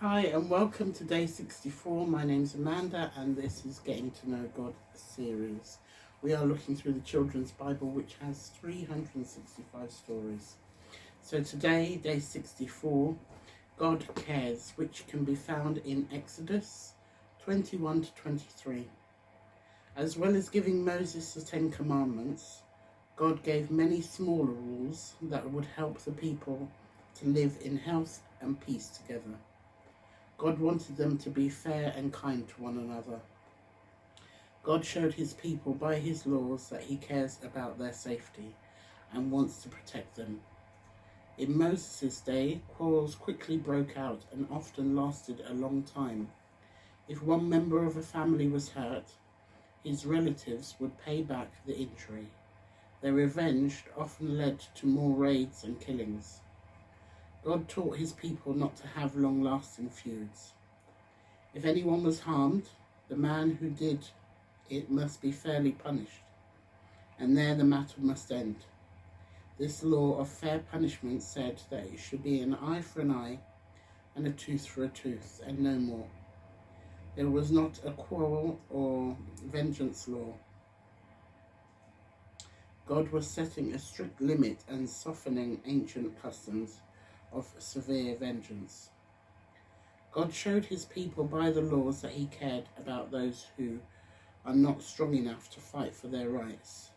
Hi and welcome to day 64. My name's Amanda and this is Getting to Know God series. We are looking through the Children's Bible, which has 365 stories. So today, day 64, God Cares, which can be found in Exodus 21 to 23. As well as giving Moses the 10 Commandments, God gave many smaller rules that would help the people to live in health and peace together. God wanted them to be fair and kind to one another. God showed his people by his laws that he cares about their safety and wants to protect them. In Moses' day, quarrels quickly broke out and often lasted a long time. If one member of a family was hurt, his relatives would pay back the injury. Their revenge often led to more raids and killings. God taught his people not to have long-lasting feuds. If anyone was harmed, the man who did it must be fairly punished, and there the matter must end. This law of fair punishment said that it should be an eye for an eye and a tooth for a tooth, and no more. There was not a quarrel or vengeance law. God was setting a strict limit and softening ancient customs of severe vengeance. God showed his people by the laws that he cared about those who are not strong enough to fight for their rights.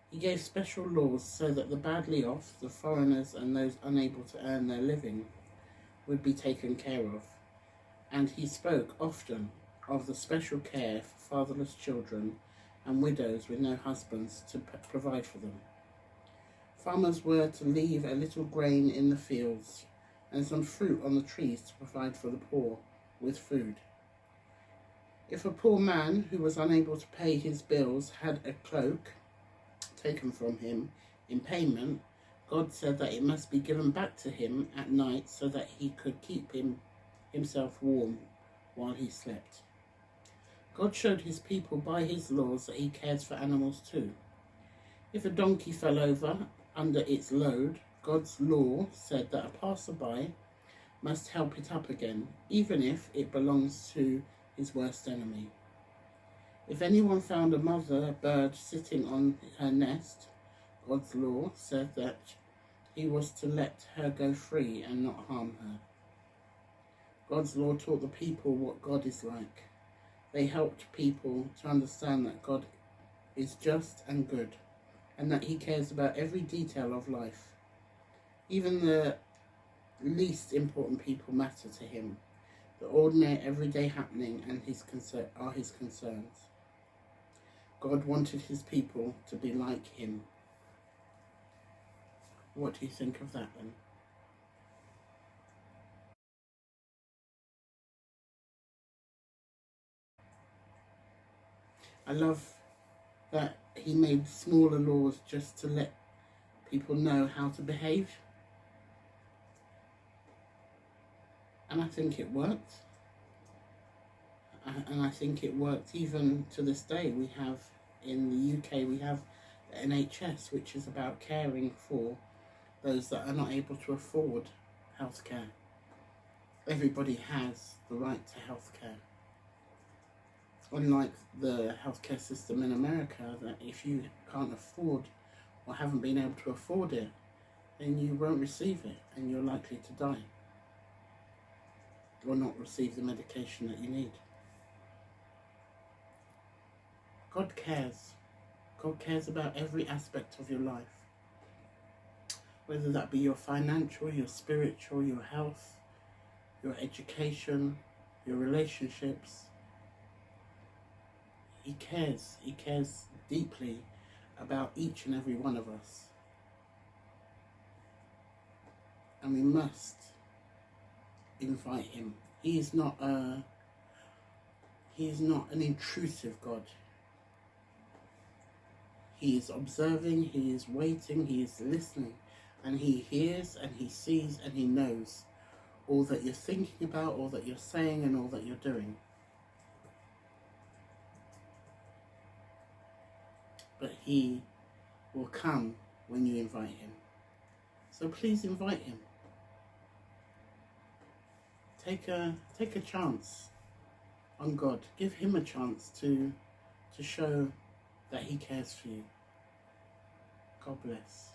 He gave special laws so that the badly off, the foreigners and those unable to earn their living would be taken care of. And he spoke often of the special care for fatherless children and widows with no husbands to provide for them. Farmers were to leave a little grain in the fields and some fruit on the trees to provide for the poor with food. If a poor man who was unable to pay his bills had a cloak taken from him in payment, God said that it must be given back to him at night so that he could keep himself warm while he slept. God showed his people by his laws that he cares for animals too. If a donkey fell over under its load, God's law said that a passerby must help it up again, even if it belongs to his worst enemy. If anyone found a mother bird sitting on her nest, God's law said that he was to let her go free and not harm her. God's law taught the people what God is like. They helped people to understand that God is just and good, and that he cares about every detail of life. Even the least important people matter to him. The ordinary everyday happening and are his concerns. God wanted his people to be like him. What do you think of that then? I love that he made smaller laws just to let people know how to behave. And I think it worked. And I think it worked even to this day. We have, in the UK, we have the NHS, which is about caring for those that are not able to afford healthcare. Everybody has the right to healthcare. Unlike the healthcare system in America, that if you can't afford or haven't been able to afford it, then you won't receive it and you're likely to die or not receive the medication that you need. God cares. God cares about every aspect of your life, whether that be your financial, your spiritual, your health, your education, your relationships. He cares. He cares deeply about each and every one of us. And we must invite him. He is not an intrusive God. He is observing, he is waiting, he is listening, and he hears and he sees and he knows all that you're thinking about, all that you're saying, and all that you're doing. But he will come when you invite him. So please invite him. take a chance on God. Give him a chance to show that he cares for you. God bless.